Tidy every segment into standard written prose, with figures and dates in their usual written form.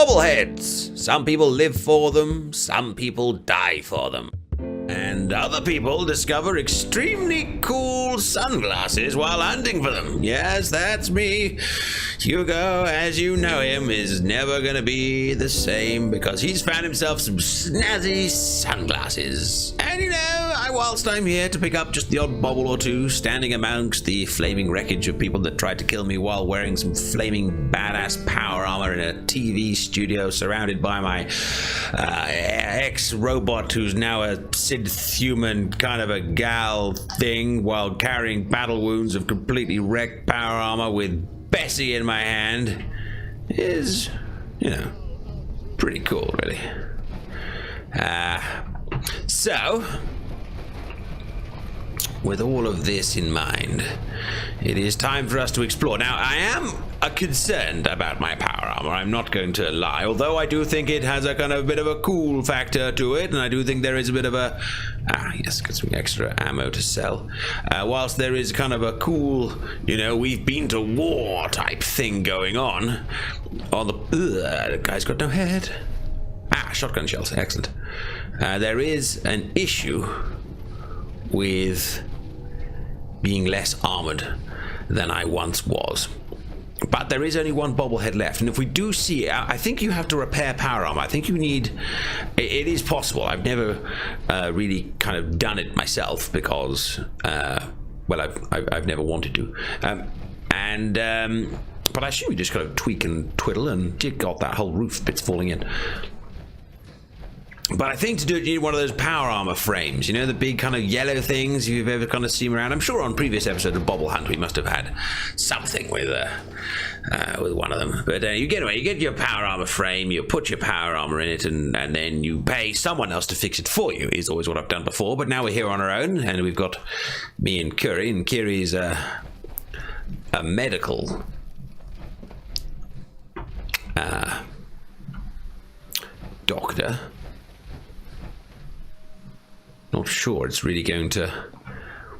bobbleheads. Some people live for them, some people die for them. And other people discover extremely cool sunglasses while hunting for them. Yes, that's me. Hugo, as you know him, is never gonna be the same because he's found himself some snazzy sunglasses. And you know, whilst I'm here to pick up just the odd bobble or two, standing amongst the flaming wreckage of people that tried to kill me while wearing some flaming badass power armor in a TV studio surrounded by my ex-robot who's now a human kind of a gal thing while carrying battle wounds of completely wrecked power armor with Bessie in my hand is, you know, pretty cool, really. So, with all of this in mind, it is time for us to explore. Now, I am concerned about my power armor, I'm not going to lie, although I do think it has a kind of a bit of a cool factor to it, and I do think there is a bit of a, yes, got some extra ammo to sell. Whilst there is kind of a cool, you know, we've been to war type thing going on the guy's got no head. Shotgun shells, excellent. There is an issue with being less armored than I once was. But there is only one bobblehead left, and if we do see it, I think you have to repair power armor. I think you need, it is possible. I've never really kind of done it myself because, well, I've never wanted to. But I assume you just kind of tweak and twiddle, and you got that whole roof bit's falling in. But I think to do it, you need one of those power armor frames, you know, the big kind of yellow things you've ever kind of seen around. I'm sure on previous episodes of Bobble Hunt we must have had something with one of them. But you get your power armor frame, you put your power armor in it, and then you pay someone else to fix it for you, is always what I've done before. But now we're here on our own, and we've got me and Curie, and Curie's a medical doctor. Not sure it's really going to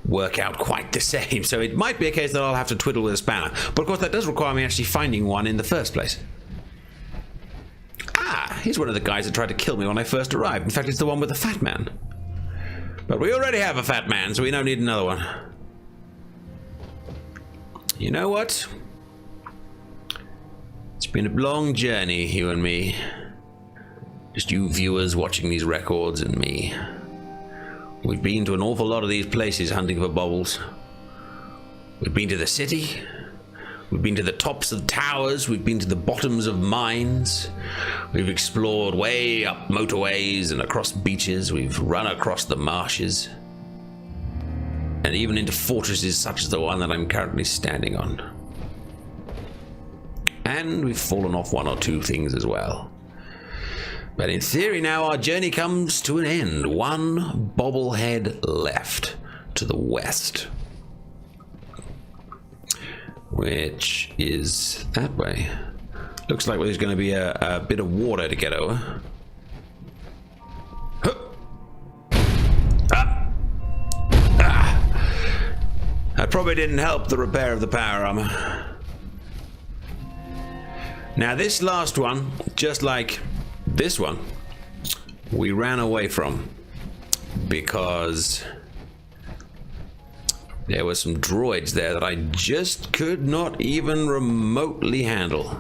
work out quite the same, so it might be a case that I'll have to twiddle with a spanner. But of course that does require me actually finding one in the first place. Here's one of the guys that tried to kill me when I first arrived. In fact, it's the one with the fat man. But we already have a fat man, so we don't need another one. You know what? It's been a long journey, you and me. Just you viewers watching these records and me. We've been to an awful lot of these places hunting for bobbles. We've been to the city. We've been to the tops of towers. We've been to the bottoms of mines. We've explored way up motorways and across beaches. We've run across the marshes. And even into fortresses such as the one that I'm currently standing on. And we've fallen off one or two things as well. But in theory now our journey comes to an end. One bobblehead left to the west. Which is that way. Looks like there's going to be a bit of water to get over. That probably didn't help the repair of the power armor. Now this last one, just like this one, we ran away from because there were some droids there that I just could not even remotely handle.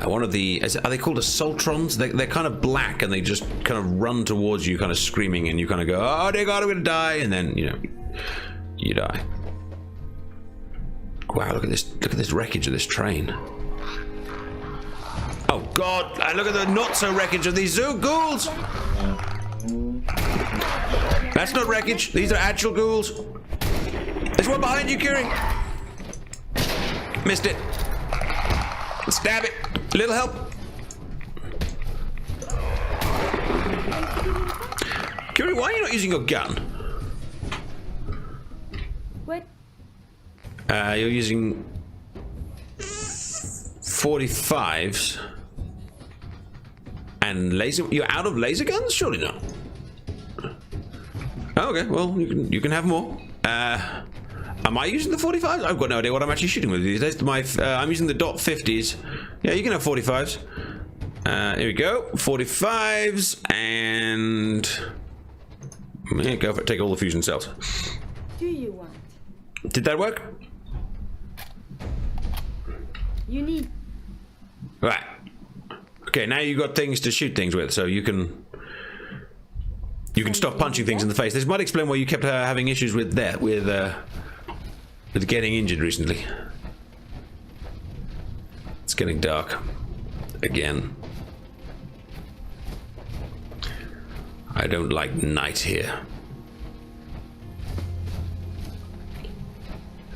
One of the, are they called assaultrons? They're kind of black and they just kind of run towards you kind of screaming, and you kind of go, oh dear God, I'm gonna die, and then, you know, you die. Wow, look at this wreckage of this train. Oh God, and look at the not-so-wreckage of these zoo ghouls! That's not wreckage, these are actual ghouls. There's one behind you, Curie. Missed it. Stab it. A little help. Curie, why are you not using your gun? What? You're using 45s. And laser? You're out of laser guns? Surely not. Oh, okay, well, you can have more. Am I using the 45s? I've got no idea what I'm actually shooting with these days. I'm using the .50s Yeah, you can have 45s. Here we go. 45s and... Yeah, go for it. Take all the fusion cells. Do you want? Did that work? You need. Right. Okay, now you got things to shoot things with, so you can stop punching things in the face. This might explain why you kept having issues with that, with getting injured recently. It's getting dark again. I don't like night here.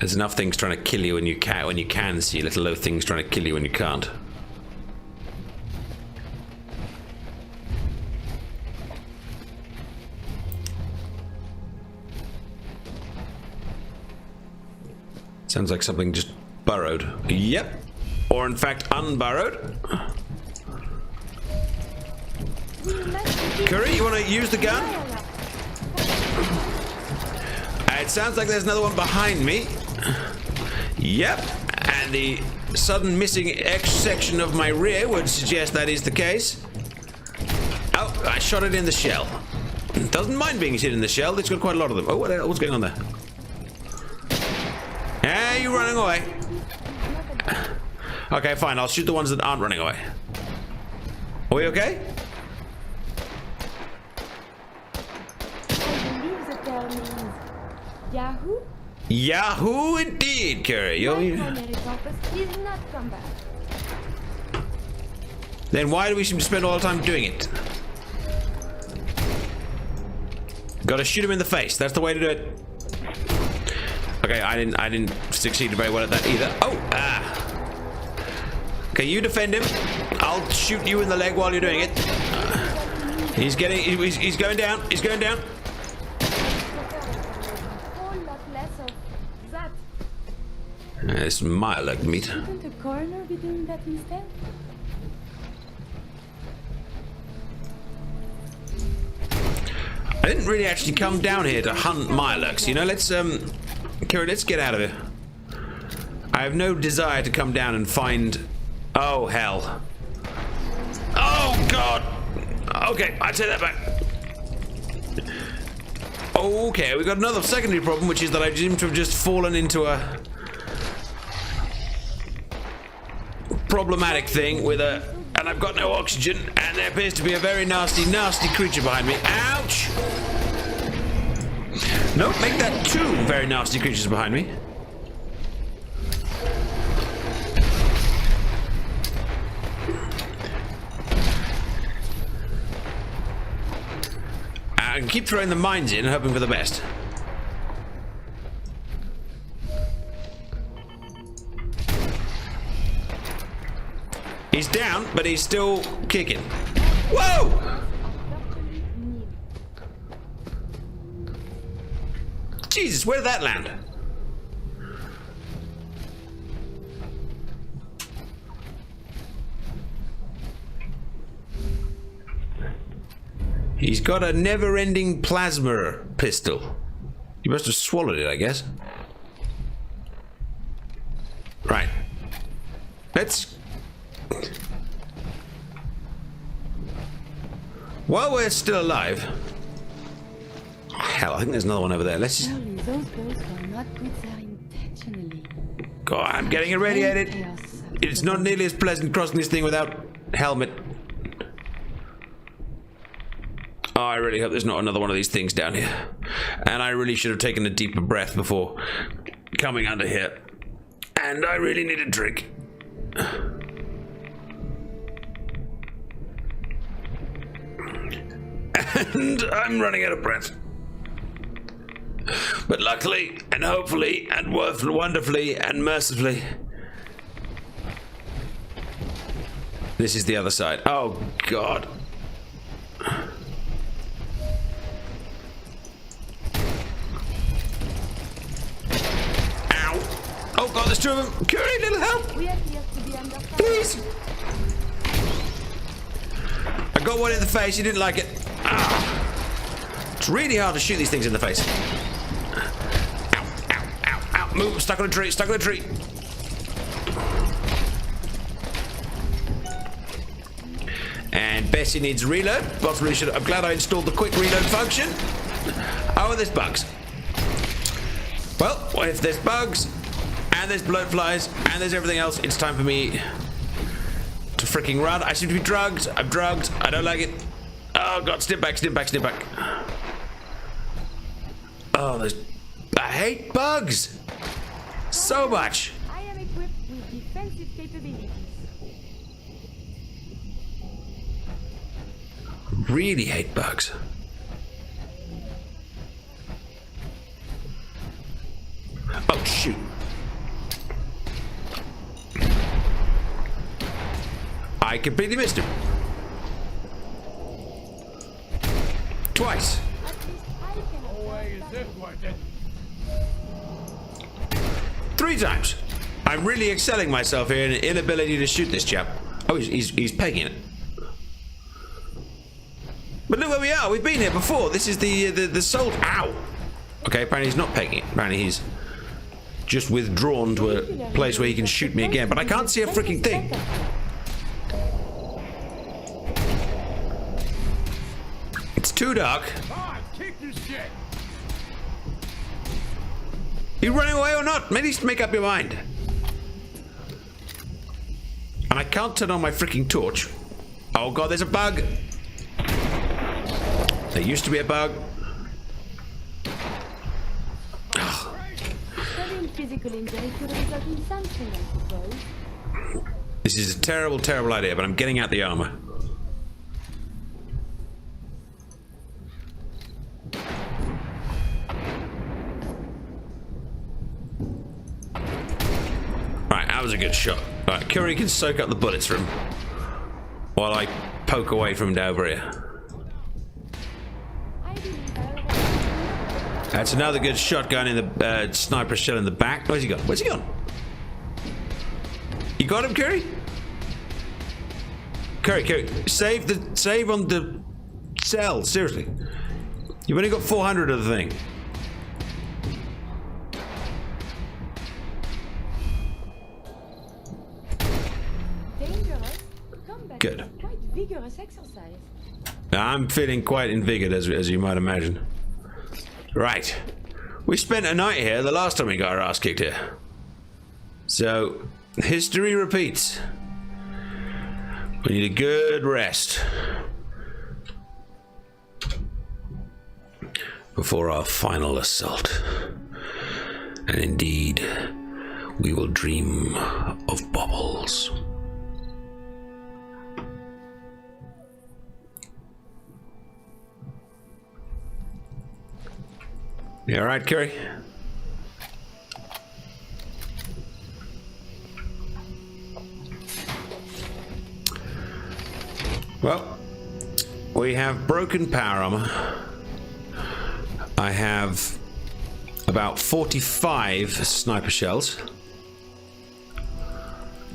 There's enough things trying to kill you when you can see, let alone things trying to kill you when you can't. Sounds like something just burrowed. Yep. Or in fact, unburrowed. Curry, you want to use the gun? It sounds like there's another one behind me. Yep. And the sudden missing X section of my rear would suggest that is the case. Oh, I shot it in the shell. Doesn't mind being hit in the shell. It's got quite a lot of them. Oh, what's going on there? Hey, you running away? Okay, fine. I'll shoot the ones that aren't running away. Are we okay? I believe the term means Yahoo. Yahoo, indeed, Curry. Please not come back. Then why do we seem to spend all the time doing it? Gotta shoot him in the face. That's the way to do it. Okay, I didn't succeed very well at that either. Oh, Okay, you defend him. I'll shoot you in the leg while you're doing it. He's going down. He's going down. It's my leg meat. Isn't a coroner be doing that instead? I didn't really actually come down here to hunt Mirelurks, you know. Let's Kira, let's get out of here. I have no desire to come down and find... Oh, hell. Oh, God. Okay, I take that back. Okay, we got another secondary problem, which is that I seem to have just fallen into a problematic thing with a... And I've got no oxygen, and there appears to be a very nasty, nasty creature behind me. Ouch! No, make that two very nasty creatures behind me. I can keep throwing the mines in, hoping for the best. He's down, but he's still kicking. Whoa! Jesus, where did that land? He's got a never-ending plasma pistol. You must have swallowed it, I guess. Right. Let's... While we're still alive... Hell, I think there's another one over there. Let's just... Surely those girls were not put there intentionally. God, I'm getting irradiated. It's not nearly as pleasant crossing this thing without helmet. Oh, I really hope there's not another one of these things down here. And I really should have taken a deeper breath before coming under here. And I really need a drink. And I'm running out of breath. But luckily, and hopefully, and wonderfully, and mercifully, this is the other side. Oh, God. Ow. Oh, God, there's two of them. Curry, little help. We appear to be under fire. Please. I got one in the face. You didn't like it. Ah. It's really hard to shoot these things in the face. Ow, ow, ow, ow. Move. Stuck on a tree. Stuck on a tree. And Bessie needs reload. Possibly should. I'm glad I installed the quick reload function. Oh, and there's bugs. Well, if there's bugs, and there's bloat flies, and there's everything else, it's time for me to freaking run. I seem to be drugged. I'm drugged. I don't like it. Oh god, snip back, snip back, snip back. Oh, there's... I hate bugs so much. I am equipped with defensive capabilities. Really hate bugs. Oh shoot. I completely missed him. Twice. At least I can Boy, is this worth it? 3 times. I'm really excelling myself here in an inability to shoot this chap. Oh, he's pegging it. But look where we are. We've been here before. This is the soul. Ow. Okay, apparently he's not pegging it. Apparently he's just withdrawn to a place where he can shoot me again. But I can't see a freaking thing. It's too dark. Come on, kick this shit. You running away or not? Maybe make up your mind. And I can't turn on my freaking torch. Oh god, there's a bug. There used to be a bug. Ugh. Studying physical injury could result in something, I suppose. This is a terrible, terrible idea, but I'm getting out the armor. Right, that was a good shot. Right, Curry can soak up the bullets from while I poke away from over here. I believe I That's another good shotgun in the sniper shell in the back. Where's he gone? Where's he gone? You got him, Curry? Curry, save on the cell. Seriously, you've only got 400 of the thing. dangerous. Combat Good. is quite vigorous exercise. I'm feeling quite invigorated, as you might imagine. Right. We spent a night here the last time we got our ass kicked here. So, history repeats. We need a good rest before our final assault. And indeed, we will dream of baubles. You all right, Curry? Well, we have broken power armor. I have about 45 sniper shells.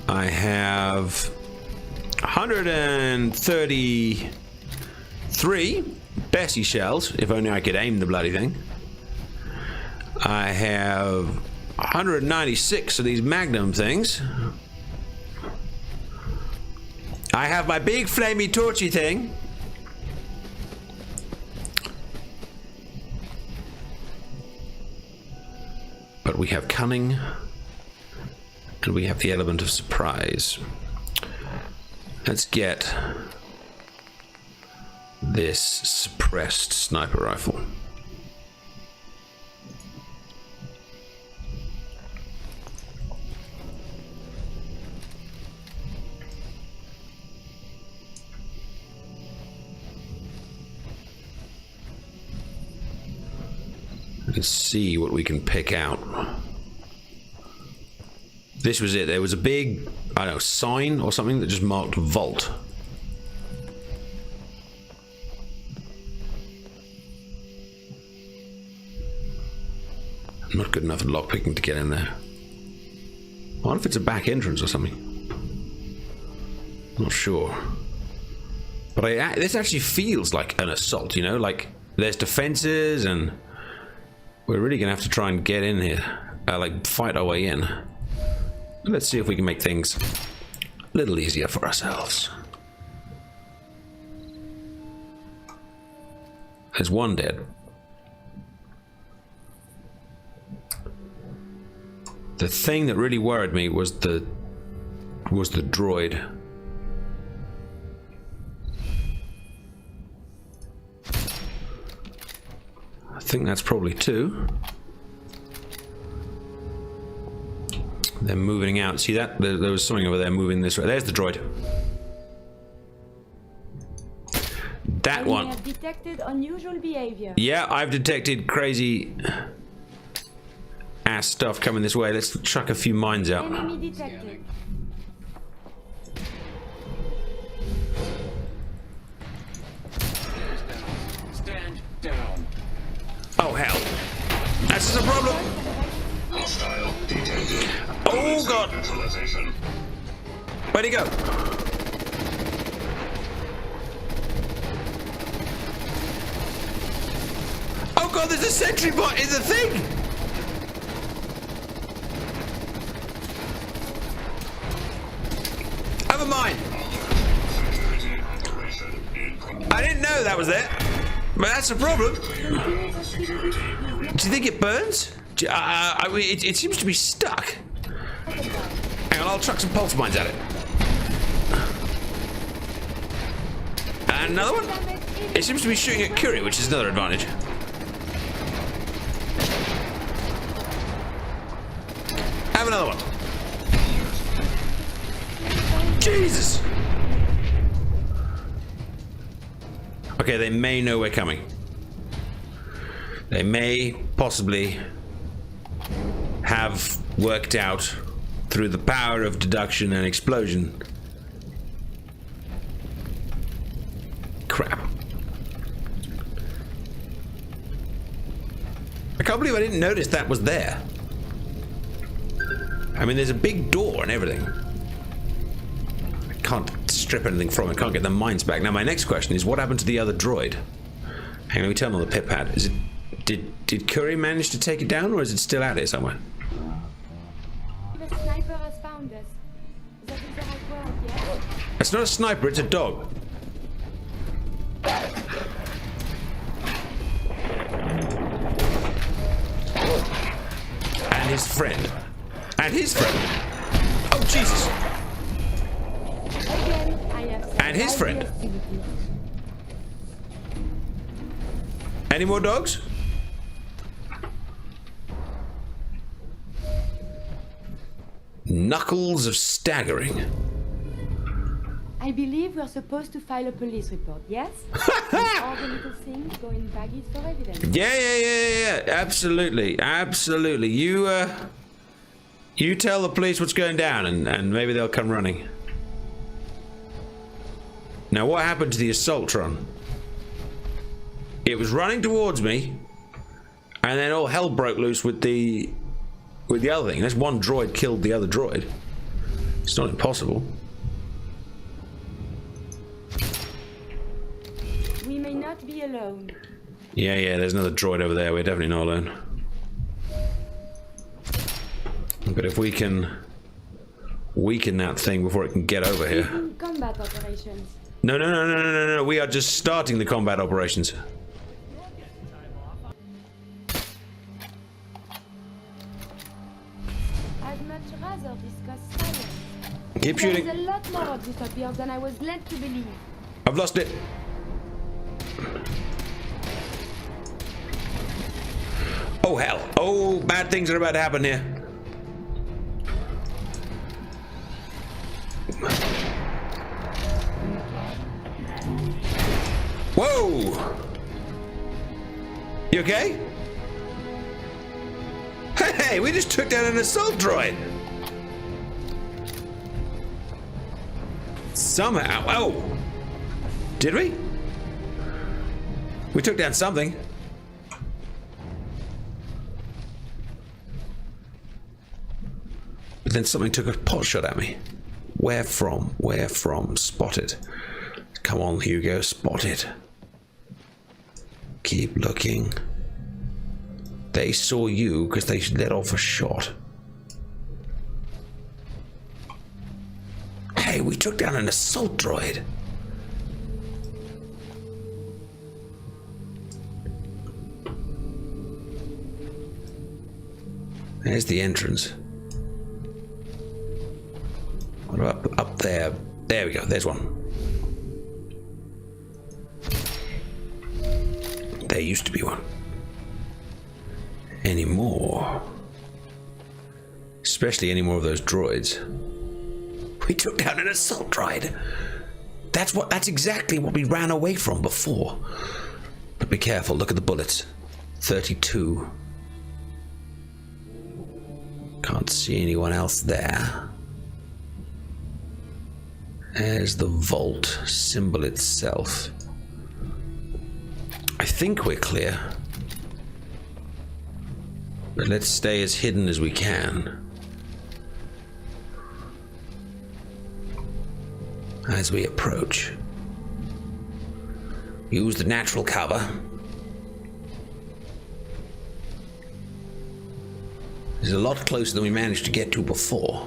I have 133 Bessie shells, if only I could aim the bloody thing. I have 196 of these Magnum things. I have my big flamey torchy thing. But we have cunning, and we have the element of surprise. Let's get this suppressed sniper rifle. Let's see what we can pick out. This was it. There was a big, I don't know, sign or something that just marked vault. I'm not good enough at lockpicking to get in there. I wonder if it's a back entrance or something. Not sure. But this actually feels like an assault, you know? Like, there's defenses and we're really gonna have to try and get in here. Like, fight our way in. Let's see if we can make things a little easier for ourselves. There's one dead. The thing that really worried me was the droid. I think that's probably two. They're moving out. See that? There was something over there moving this way. There's the droid. That one. I have detected unusual behavior. Yeah, I've detected crazy ass stuff coming this way. Let's chuck a few mines out. Enemy detected. Stand down. Oh hell. That's a problem. Oh god. Where'd he go? Oh god, there's a sentry bot in the thing! Have a mine. I didn't know that was there. But that's a problem. Do you think it burns? I mean, it seems to be stuck. Hang on, I'll chuck some pulse mines at it. And another one? It seems to be shooting at Curie, which is another advantage. Have another one. Jesus! Okay, they may know we're coming. They may possibly have worked out through the power of deduction and explosion. Crap. I can't believe I didn't notice that was there. I mean, there's a big door and everything. I can't strip anything from it. Can't get the mines back. Now, my next question is, what happened to the other droid? Hang on, let me turn on the pit pad. Is it? Did Curry manage to take it down, or is it still out here somewhere? The sniper has found us. That is the right word, yes? It's not a sniper. It's a dog. And his friend. And his friend. Oh Jesus! Again, I have And his friend. activity. Any more dogs? Knuckles of staggering. I believe we're supposed to file a police report, yes? All the little things go in baggies for evidence. Yeah. Absolutely. Absolutely. You tell the police what's going down and maybe they'll come running. Now, what happened to the Assaultron? It was running towards me, and then all hell broke loose with the other thing. That's one droid killed the other droid. It's not impossible. We may not be alone. Yeah, there's another droid over there. We're definitely not alone. But if we can weaken that thing before it can get over here. Combat operations. No. We are just starting the combat operations. I'd much rather discuss science. Keep shooting. There's a lot more of this up here than I was led to believe. I've lost it. Oh hell. Oh, bad things are about to happen here. Whoa! You okay? Hey, we just took down an assault droid. Somehow. Oh! Did we? We took down something. But then something took a pot shot at me. Where from? Where from? Spot it. Come on, Hugo, spot it. Keep looking. They saw you because they let off a shot. Hey, we took down an assault droid. There's the entrance. What about up there? There we go, there's one. There used to be one. Any more? Especially any more of those droids. We took down an assault droid. That's exactly what we ran away from before. But be careful, look at the bullets. 32. Can't see anyone else there. There's the vault symbol itself. I think we're clear. But let's stay as hidden as we can. As we approach. Use the natural cover. This is a lot closer than we managed to get to before.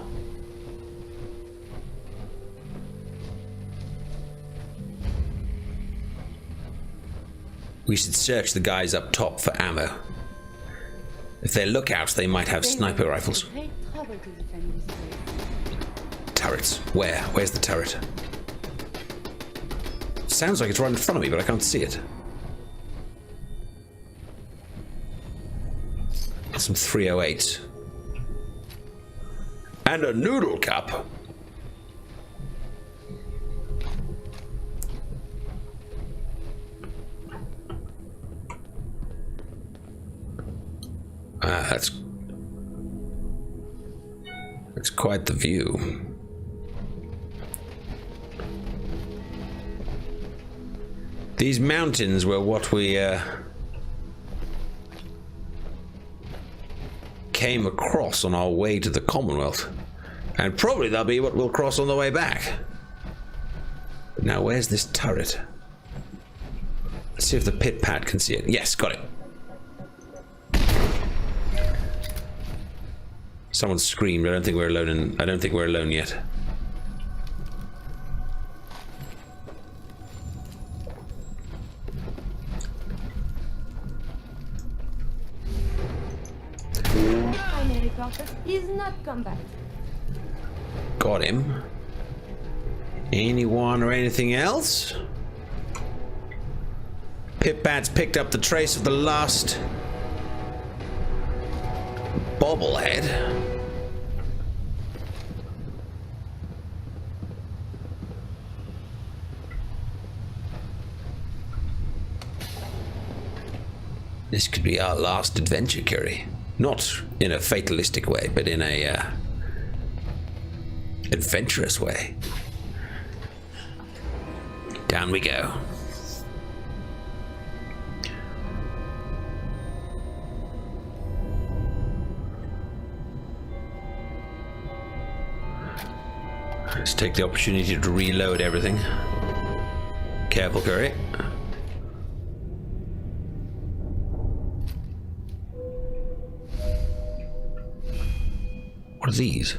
We should search the guys up top for ammo. If they're lookouts, they might have sniper rifles. Turrets. Where? Where's the turret? Sounds like it's right in front of me, but I can't see it. Some 308s. And a noodle cup. That's quite the view. These mountains were what we came across on our way to the Commonwealth, and probably that'll be what we'll cross on the way back. But now, where's this turret? Let's see if the pit pad can see it. Yes, got it. Someone screamed. I don't think we're alone. I don't think we're alone yet. He's not come back. Got him. Anyone or anything else? Pit-Bat's picked up the trace of the last Bobblehead. This could be our last adventure, Curry. Not in a fatalistic way, but in a adventurous way. Down we go. Let's take the opportunity to reload everything. Careful, Curry. What are these?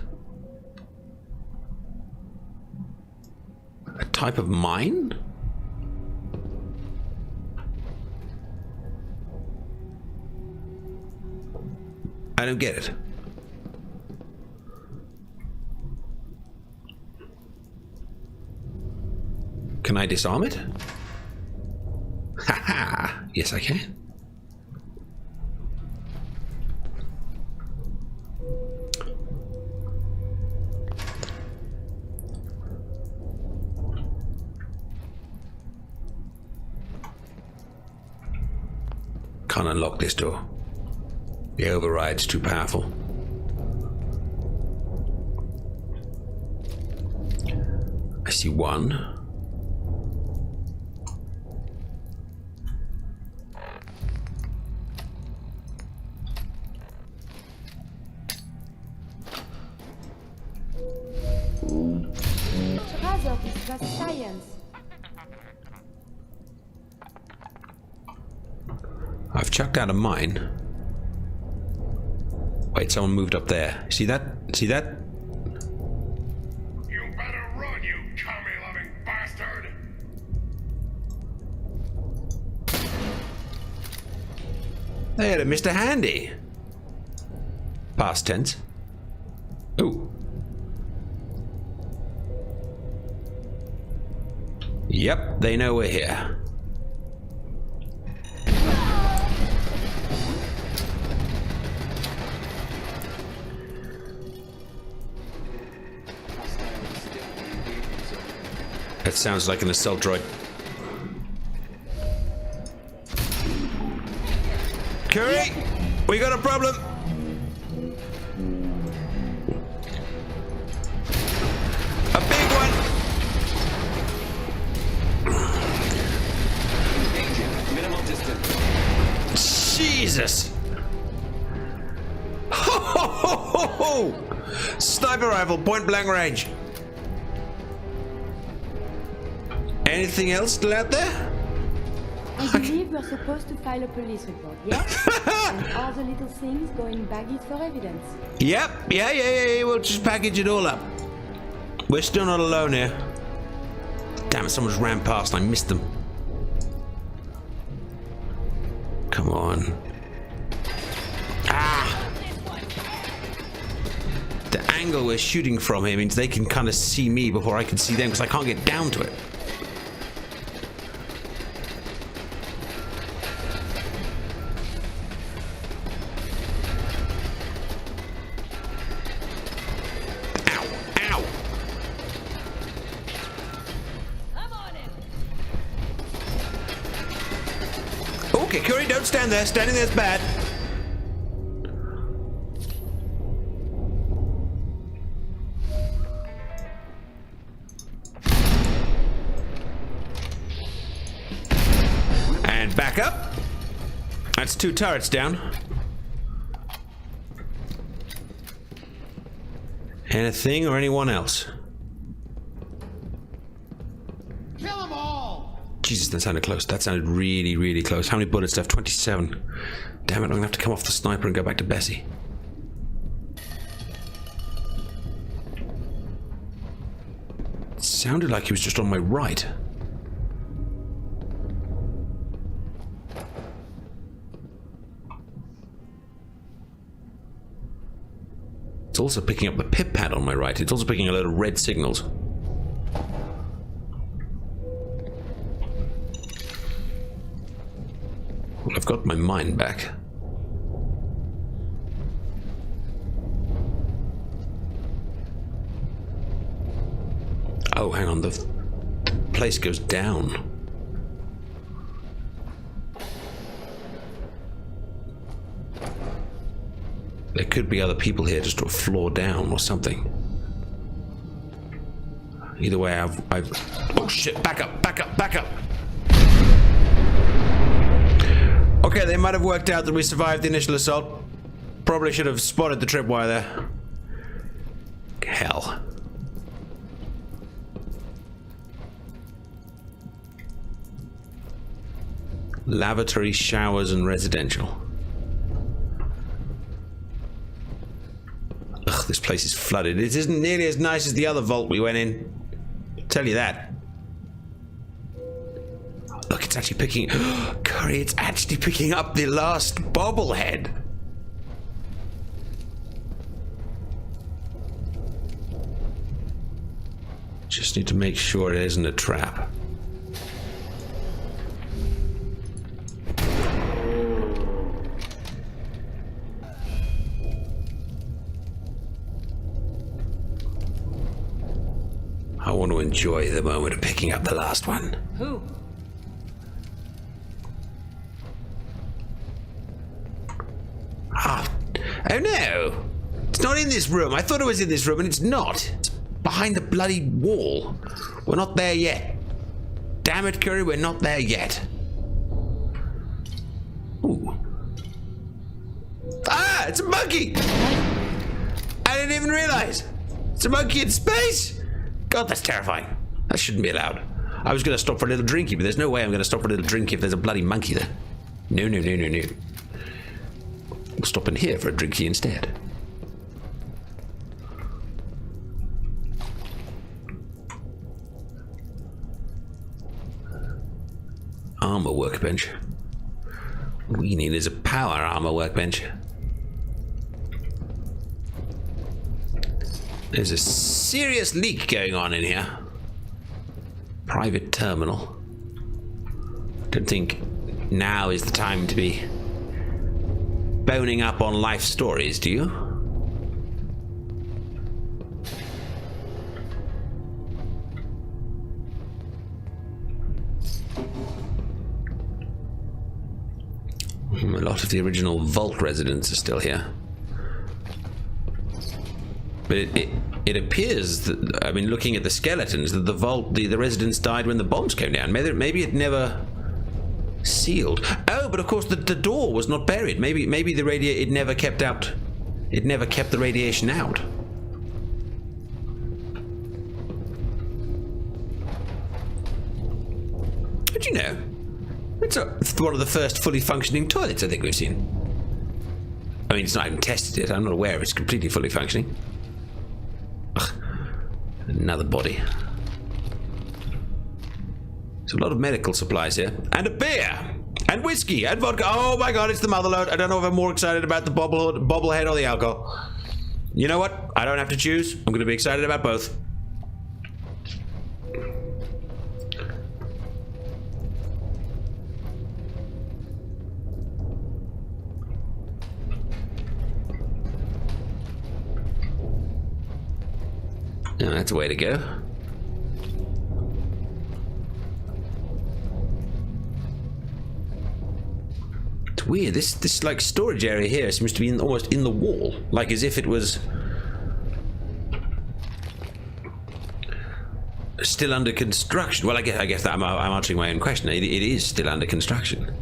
A type of mine? I don't get it. Can I disarm it? Haha! Yes, I can. Can't unlock this door. The override's too powerful. I see one. That's science. I've chucked out a mine. Wait, someone moved up there. See that? See that? You better run, you commie-loving bastard! They had a Mr. Handy. Past tense. Ooh. Yep, they know we're here. That sounds like an assault droid. Curry, we got a problem. A big one. Minimal distance. Jesus. Ho, ho, ho, ho, ho. Sniper rifle, point blank range. Anything else still out there? I believe we're supposed to file a police report, yes? And all the little things go in baggies for evidence. Yep, yeah. We'll just package it all up. We're still not alone here. Damn it, someone's ran past and I missed them. Come on. Ah! The angle we're shooting from here means they can kind of see me before I can see them because I can't get down to it. Okay, Curry, don't stand there. Standing there's bad. And back up. That's 2 turrets down. Anything or anyone else? Kill them all! Jesus, that sounded close. That sounded really, really close. How many bullets left? 27. Damn it, I'm gonna have to come off the sniper and go back to Bessie. It sounded like he was just on my right. It's also picking up the pip pad on my right. It's also picking a load of red signals. Well, I've got my mind back. Oh, hang on. The place goes down. There could be other people here just a floor down or something. Either way, I've... Oh shit, back up. Okay, they might have worked out that we survived the initial assault. Probably should have spotted the tripwire there. Hell. Lavatory, showers, and residential. Ugh, this place is flooded. It isn't nearly as nice as the other vault we went in. I'll tell you that. Look, it's actually picking... Curry, it's actually picking up the last bobblehead. Just need to make sure it isn't a trap. I want to enjoy the moment of picking up the last one. Who? Oh no! It's not in this room. I thought it was in this room and it's not. It's behind the bloody wall. We're not there yet. Damn it, Curry, we're not there yet. Ooh. Ah! It's a monkey! I didn't even realize. It's a monkey in space! God, that's terrifying. That shouldn't be allowed. I was going to stop for a little drinky, but there's no way I'm going to stop for a little drink if there's a bloody monkey there. No. We'll stop in here for a drinky instead. Armor workbench. What we need is a power armor workbench. There's a serious leak going on in here. Private terminal. Don't think now is the time to be boning up on life stories, do you? A lot of the original vault residents are still here. But it appears that, I mean, looking at the skeletons, that the vault, the residents died when the bombs came down. Maybe it never sealed. Oh, but of course the door was not buried. Maybe the it never kept out. It never kept the radiation out. How'd you know? It's one of the first fully functioning toilets I think we've seen. I mean, it's not even tested yet. I'm not aware it's completely fully functioning. Ugh. Another body. There's a lot of medical supplies here. And a beer! And whiskey! And vodka! Oh my god, it's the Motherlode! I don't know if I'm more excited about the bobblehead or the alcohol. You know what? I don't have to choose. I'm gonna be excited about both. Yeah, that's a way to go. It's weird. This like storage area here seems to be almost in the wall, like as if it was still under construction. Well, I guess that I'm answering my own question. It is still under construction.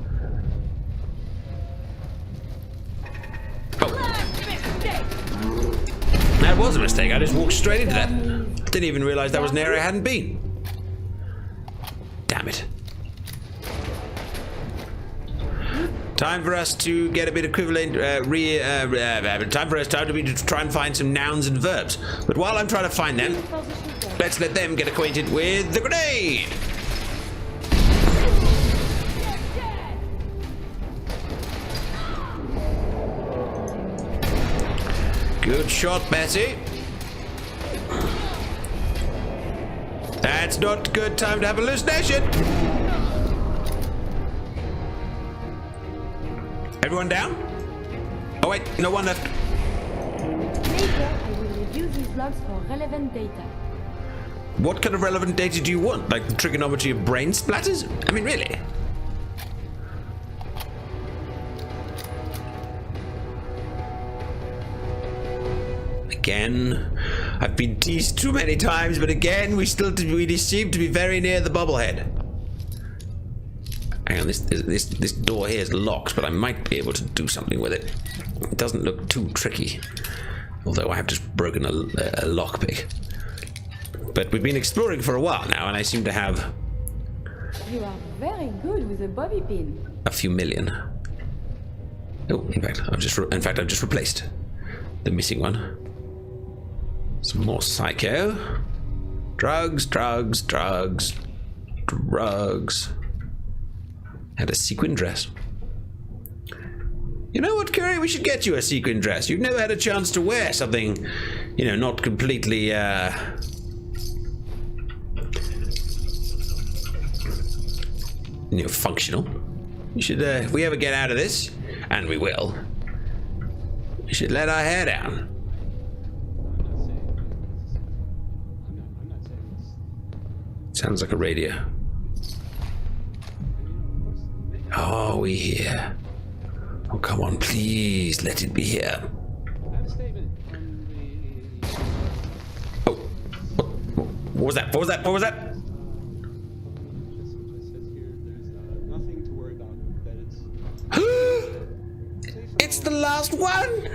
That was a mistake. I just walked straight into that. Didn't even realize that was an area I hadn't been. Damn it. Time for us to get a bit equivalent. Time for us to try and find some nouns and verbs. But while I'm trying to find them, let's let them get acquainted with the grenade. Good shot, Bessie. That's not a good time to have hallucination. Everyone down? Oh wait, no one left. Later, I will review these logs for relevant data. What kind of relevant data do you want? Like the trigonometry of brain splatters? I mean, really? Again, I've been teased too many times, but again, we seem to be very near the bobblehead. Hang on, this door here is locked, but I might be able to do something with it. It doesn't look too tricky, although I have just broken a lockpick. But we've been exploring for a while now, and I seem to have. You are very good with a bobby pin. A few million. Oh, in fact, I've just replaced the missing one. Some more psycho. Drugs. And a sequin dress. You know what, Curry? We should get you a sequin dress. You've never had a chance to wear something, you know, not completely, functional. You should, if we ever get out of this, and we will, we should let our hair down. Sounds like a radio. Oh, we here. Oh, come on, please, let it be here. Oh, what was that? What was that? What was that? It's the last one!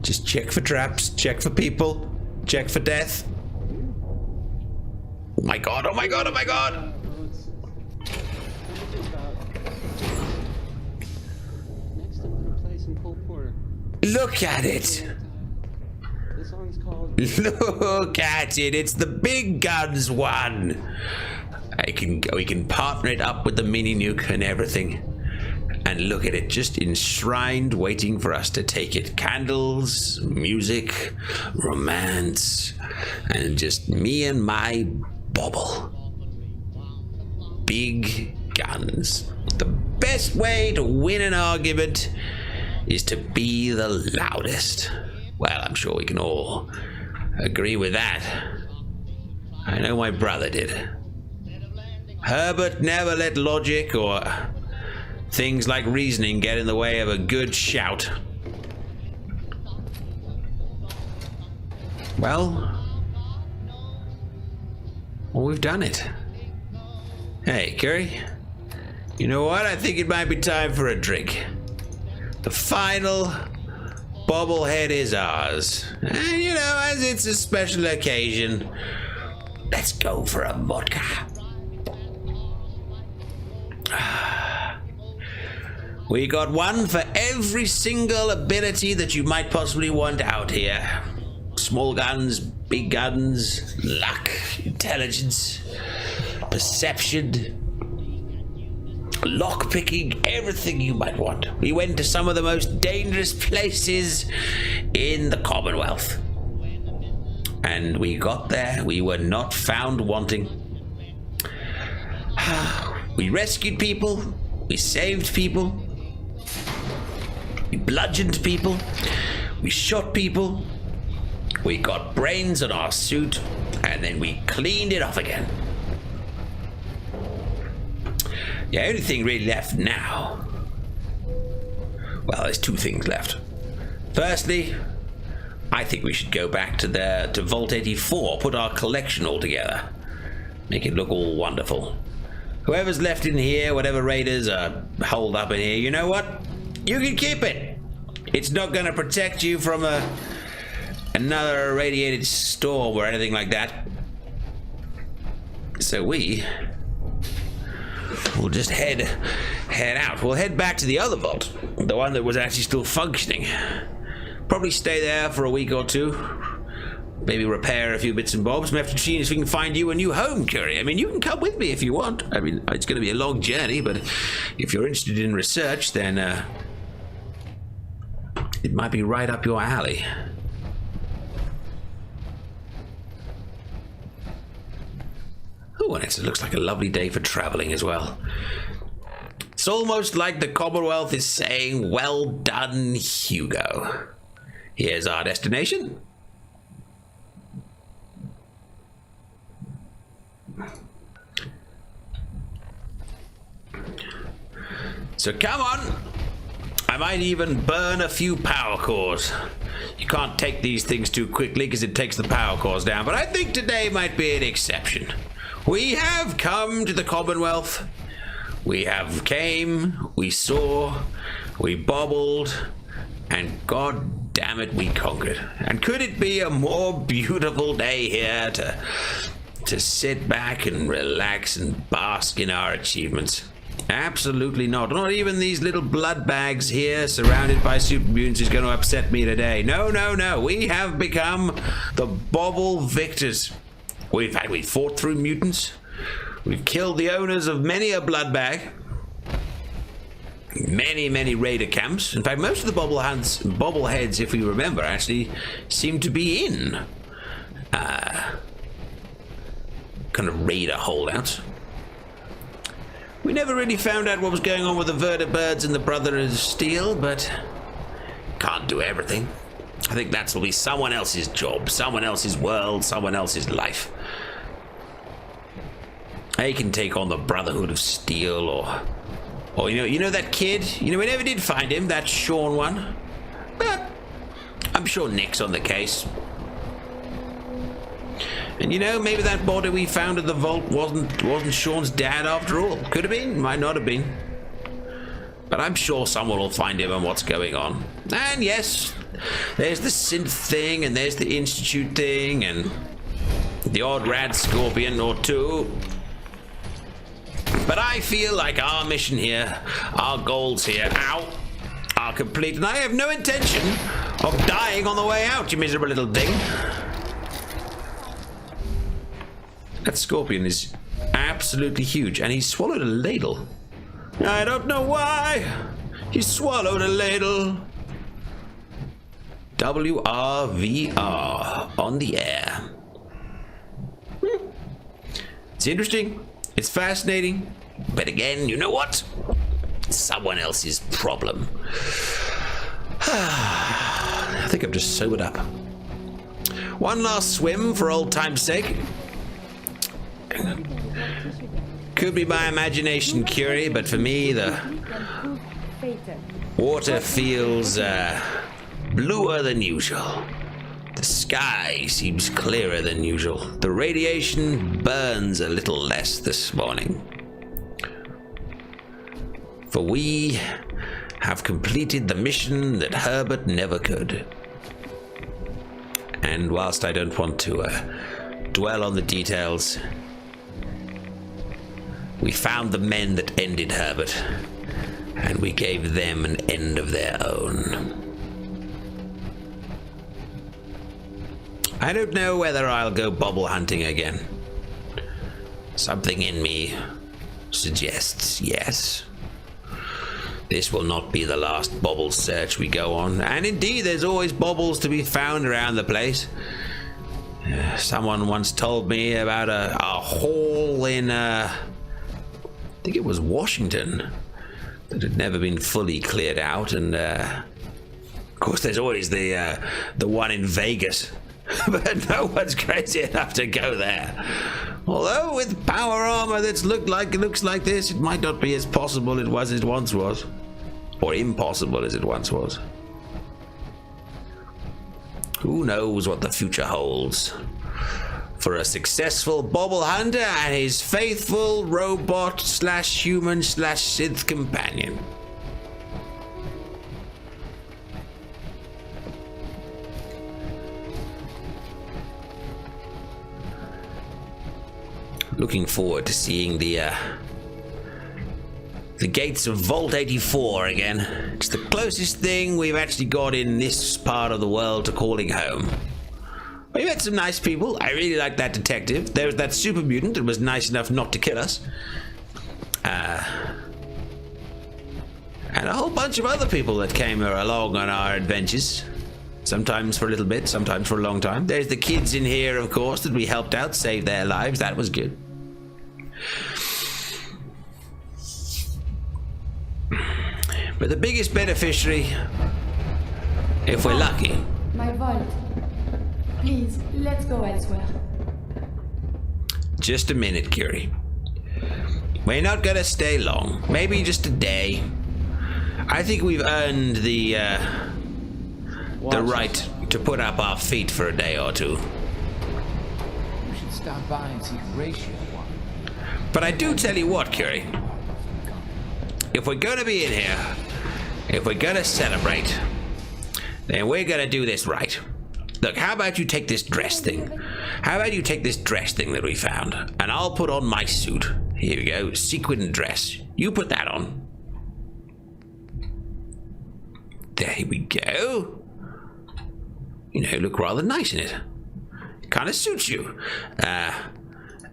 Just check for traps, check for people, check for death. Oh my god, oh my god, oh my god! Look at it! Look at it! It's the big guns one! We can partner it up with the mini nuke and everything. And look at it, just enshrined, waiting for us to take it. Candles, music, romance, and just me and my bobble. Big guns. The best way to win an argument is to be the loudest. Well, I'm sure we can all agree with that. I know my brother did. Herbert never let logic or things like reasoning get in the way of a good shout. Well, we've done it. Hey, Curry, you know what? I think it might be time for a drink. The final Bobblehead is ours. And you know, as it's a special occasion, let's go for a vodka. We got one for every single ability that you might possibly want out here. Small guns, big guns, luck, intelligence, perception, lockpicking, everything you might want. We went to some of the most dangerous places in the Commonwealth. And we got there, we were not found wanting. We rescued people, we saved people, we bludgeoned people, we shot people, we got brains on our suit, and then we cleaned it off again. The only thing really left now, well, there's two things left. Firstly, I think we should go back to Vault 84, put our collection all together, make it look all wonderful. Whoever's left in here, whatever raiders are holed up in here, you know what? You can keep it. It's not going to protect you from another irradiated storm or anything like that. So we'll just head out. We'll head back to the other vault, the one that was actually still functioning. Probably stay there for a week or two. Maybe repair a few bits and bobs. Maybe have to see if we can find you a new home, Curry. I mean, you can come with me if you want. I mean, it's going to be a long journey, but if you're interested in research, then it might be right up your alley. Oh, and it looks like a lovely day for traveling as well. It's almost like the Commonwealth is saying, well done, Hugo. Here's our destination. So come on. I might even burn a few power cores. You can't take these things too quickly because it takes the power cores down, but I think today might be an exception. We have come to the Commonwealth. We have came, we saw, we bobbled, and god damn it, we conquered. And could it be a more beautiful day here to sit back and relax and bask in our achievements? Absolutely not. Not even these little blood bags here surrounded by super mutants is going to upset me today. No, no, no. We have become the Bobble victors. We fought through mutants. We've killed the owners of many a blood bag. Many, many raider camps. In fact, most of the bobbleheads, if we remember, actually seem to be in kind of raider holdouts. We never really found out what was going on with the vertibirds and the Brother of Steel, but can't do everything. I think that's will be someone else's job, someone else's world, someone else's life. They can take on the Brotherhood of Steel, or you know that kid. You know, we never did find him, that Sean one. But I'm sure Nick's on the case. And you know, maybe that body we found at the vault wasn't Sean's dad after all. Could have been, might not have been. But I'm sure someone will find him and what's going on. And yes, there's the synth thing, and there's the Institute thing, and the odd rad scorpion or two. But I feel like our mission here, our goals here, are complete. And I have no intention of dying on the way out, you miserable little thing. That scorpion is absolutely huge, and he swallowed a ladle. I don't know why, He swallowed a ladle. WRVR on the air. It's interesting. It's fascinating. But again, you know what? It's someone else's problem. I think I've just sobered up. One last swim for old time's sake. Could be my imagination, Curie, but for me, the water feels bluer than usual. The sky seems clearer than usual. The radiation burns a little less this morning. For we have completed the mission that Herbert never could. And whilst I don't want to dwell on the details, we found the men that ended Herbert, and we gave them an end of their own. I don't know whether I'll go bobble hunting again. Something in me suggests yes. This will not be the last bobble search we go on, and indeed there's always bobbles to be found around the place. Someone once told me about a hall in, I think it was Washington, that had never been fully cleared out, and of course there's always the one in Vegas, but no one's crazy enough to go there. Although with power armor that looks like this, it might not be as possible as it once was. Or impossible as it once was. Who knows what the future holds for a successful bobble hunter and his faithful robot / human / synth companion. Looking forward to seeing the gates of Vault 84 again. It's the closest thing we've actually got in this part of the world to calling home. We met some nice people. I really liked that detective. There was that super mutant that was nice enough not to kill us. And a whole bunch of other people that came along on our adventures. Sometimes for a little bit, sometimes for a long time. There's the kids in here, of course, that we helped out, saved their lives. That was good. But the biggest beneficiary, if we're lucky. My vault. Please, let's go elsewhere. Just a minute, Curie. We're not gonna stay long. Maybe just a day. I think we've earned the right to put up our feet for a day or two. You should stop by and see Horatio. But I do tell you what, Curie. If we're gonna be in here, if we're gonna celebrate, then we're gonna do this right. Look, how about you take this dress thing? How about you take this dress thing that we found, and I'll put on my suit. Here we go, sequin dress. You put that on. There we go. You know, you look rather nice in it. Kind of suits you.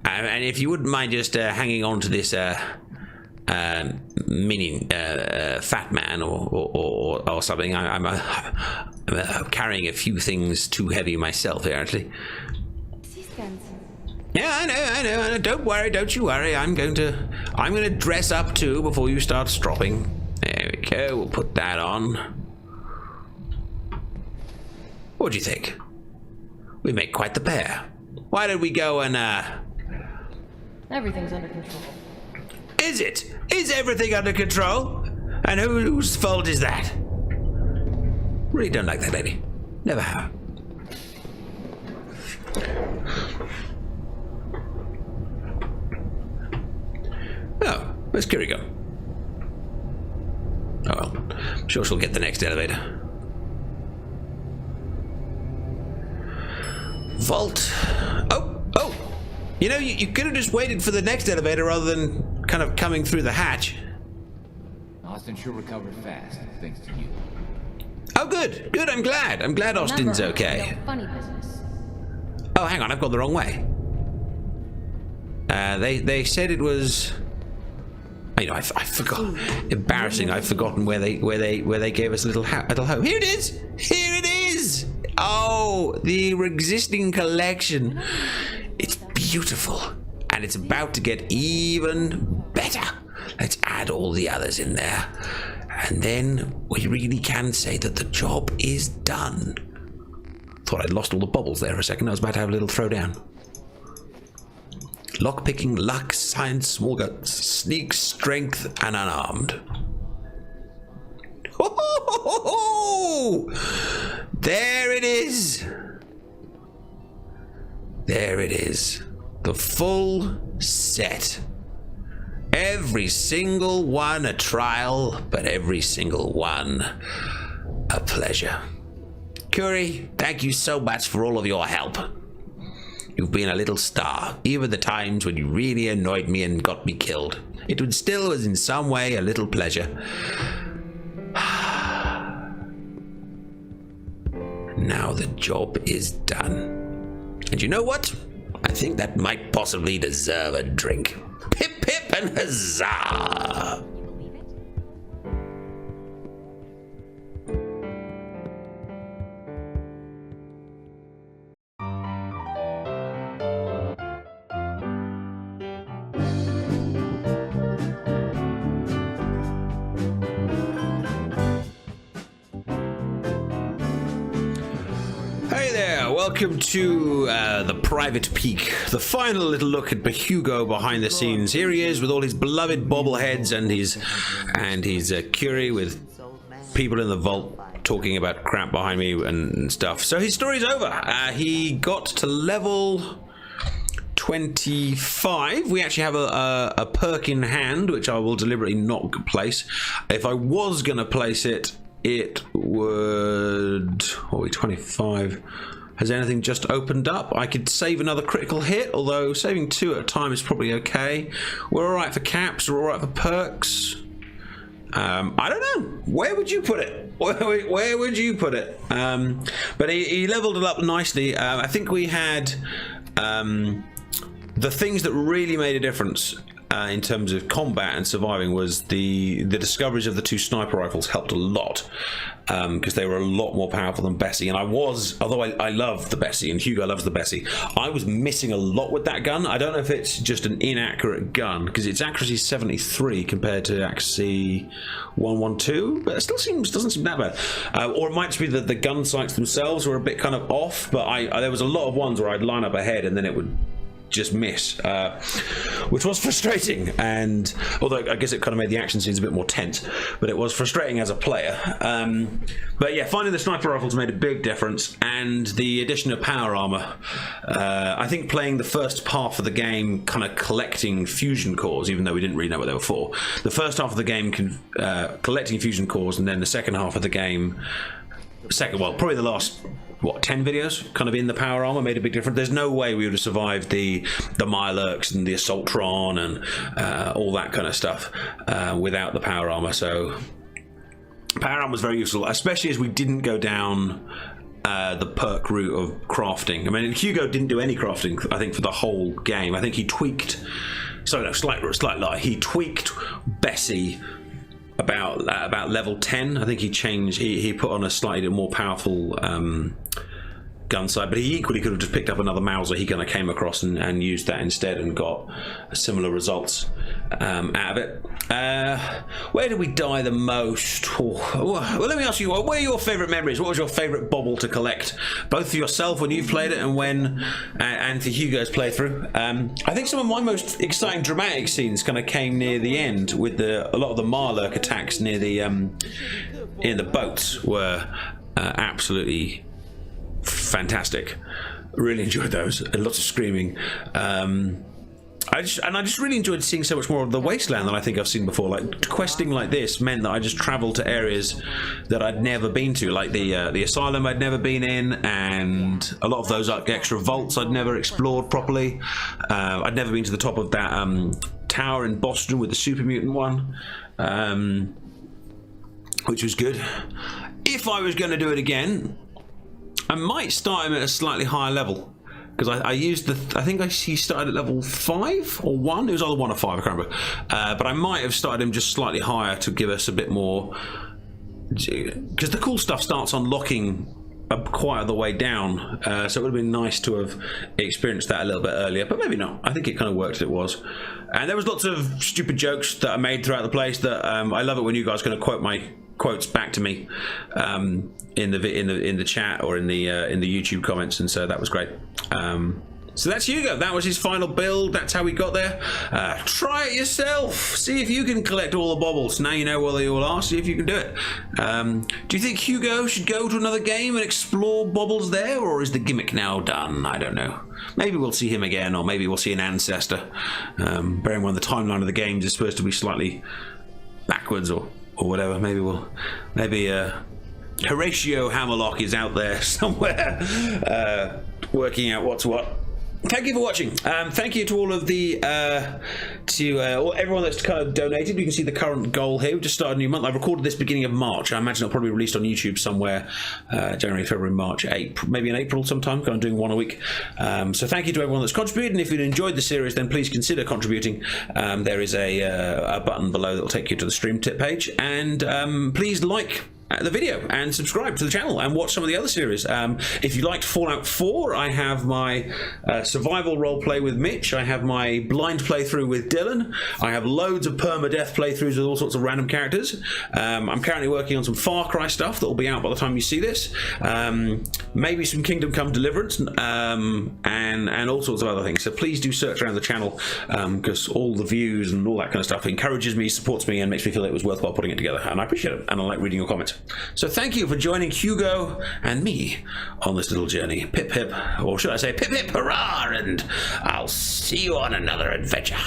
And if you wouldn't mind just hanging on to this mini fat man or something. I'm carrying a few things too heavy myself here, actually. Assistance. Yeah, I know. Don't worry, don't you worry. I'm gonna dress up too before you start stropping. There we go. We'll put that on. What do you think? We make quite the pair. Why don't we go and Everything's under control. Is it? Is everything under control? And whose fault is that? Really don't like that lady. Never have. Oh, where's Curie go? Oh well, I'm sure she'll get the next elevator. Vault. Oh! You know, you could have just waited for the next elevator rather than kind of coming through the hatch. Austin sure recovered fast, thanks to you. Oh, good. I'm glad Austin's okay. No funny business. Oh, hang on, I've gone the wrong way. They said it was You know, I forgot. Embarrassing. I've forgotten where they gave us a little home. Here it is. Here it is. Oh, the existing collection. It's beautiful, and it's about to get even better. Let's add all the others in there, and then we really can say that the job is done. Thought I'd lost all the bubbles there for a second. I was about to have a little throwdown. Lockpicking, luck, science, small guts, sneak, strength, and unarmed. Oh, there it is. There it is. The full set. Every single one a trial, but every single one a pleasure. Curie, thank you so much for all of your help. You've been a little star, even the times when you really annoyed me and got me killed. It would still was in some way a little pleasure. Now the job is done. And you know what? I think that might possibly deserve a drink. Pip pip and huzzah! Welcome to the private peek, the final little look at Hugo behind the scenes. Here he is with all his beloved bobbleheads and his Curie with people in the vault talking about crap behind me and stuff. So his story's over. He got to level 25. We actually have a perk in hand, which I will deliberately not place. If I was going to place it, it would... What are we, 25... Has anything just opened up? I could save another critical hit, although saving 2 at a time is probably okay. We're alright for caps, we're alright for perks. I don't know. Where would you put it? Where would you put it? But he leveled it up nicely. I think we had the things that really made a difference in terms of combat and surviving was the discoveries of the 2 sniper rifles helped a lot. Because they were a lot more powerful than Bessie, and although I love the Bessie, and Hugo loves the Bessie, I was missing a lot with that gun. I don't know if it's just an inaccurate gun, because its accuracy is 73 compared to accuracy 112, but it still doesn't seem that bad. Or it might just be that the gun sights themselves were a bit kind of off, but there was a lot of ones where I'd line up ahead and then it would just miss, which was frustrating, and although I guess it kind of made the action scenes a bit more tense, but it was frustrating as a player. But yeah, finding the sniper rifles made a big difference, and the addition of power armor. I think playing the first half of the game kind of collecting fusion cores, even though we didn't really know what they were for. The first half of the game collecting fusion cores, and then the second half of the game, probably the last 10 videos kind of in the power armor made a big difference. There's no way we would have survived the Mirelurks and the Assaultron and all that kind of stuff without the power armor. So power armor was very useful, especially as we didn't go down the perk route of crafting. I mean, Hugo didn't do any crafting, I think, for the whole game. I think he tweaked, slight lie, he tweaked Bessie about level 10. I think he put on a slightly more powerful gun sight, but he equally could have just picked up another Mauser he kind of came across and used that instead and got similar results out of it. Where did we die the most? Well, let me ask you, what are your favourite memories? What was your favourite bobble to collect, both for yourself when you've played it and for Hugo's playthrough? I think some of my most exciting dramatic scenes kind of came near the end, with a lot of the Mirelurk attacks near the boats were absolutely fantastic. Really enjoyed those. Lots of screaming. I just really enjoyed seeing so much more of the wasteland than I think I've seen before. Like, questing like this meant that I just travelled to areas that I'd never been to, like the asylum I'd never been in, and a lot of those extra vaults I'd never explored properly. I'd never been to the top of that tower in Boston with the super mutant one, which was good. If I was going to do it again, I might start him at a slightly higher level. because I used I think he started at level 5 or 1. It was either 1 or 5, I can't remember. But I might have started him just slightly higher to give us a bit more, because the cool stuff starts unlocking quite the way down, so it would have been nice to have experienced that a little bit earlier, but maybe not. I think it kind of worked as it was. And there was lots of stupid jokes that I made throughout the place that I love it when you guys kind of quote my quotes back to me in the chat or in the YouTube comments, and so that was great. So that's Hugo. That was his final build. That's how we got there. Try it yourself. See if you can collect all the baubles. Now you know where they all are. See if you can do it. Do you think Hugo should go to another game and explore baubles there, or is the gimmick now done? I don't know. Maybe we'll see him again, or maybe we'll see an ancestor. Bearing in mind the timeline of the games is supposed to be slightly backwards, or whatever. Maybe Horatio Hammerlock is out there somewhere working out what's what. Thank you for watching. Thank you to all of the everyone that's kind of donated. You can see the current goal here. We've just started a new month. I recorded this beginning of March. I imagine it'll probably be released on YouTube somewhere January, February, March, April, maybe in April sometime. I'm doing one a week. So thank you to everyone that's contributed. And if you enjoyed the series, then please consider contributing. There is a button below that will take you to the stream tip page. And please like the video and subscribe to the channel and watch some of the other series. If you liked Fallout 4, I have my survival role play with Mitch. I have my blind playthrough with Dylan. I have loads of permadeath playthroughs with all sorts of random characters. I'm currently working on some Far Cry stuff that will be out by the time you see this. Maybe some Kingdom Come Deliverance, and all sorts of other things. So please do search around the channel, because all the views and all that kind of stuff encourages me, supports me, and makes me feel it was worthwhile putting it together. And I appreciate it, and I like reading your comments. So thank you for joining Hugo and me on this little journey. Pip pip, or should I say pip pip hurrah, and I'll see you on another adventure.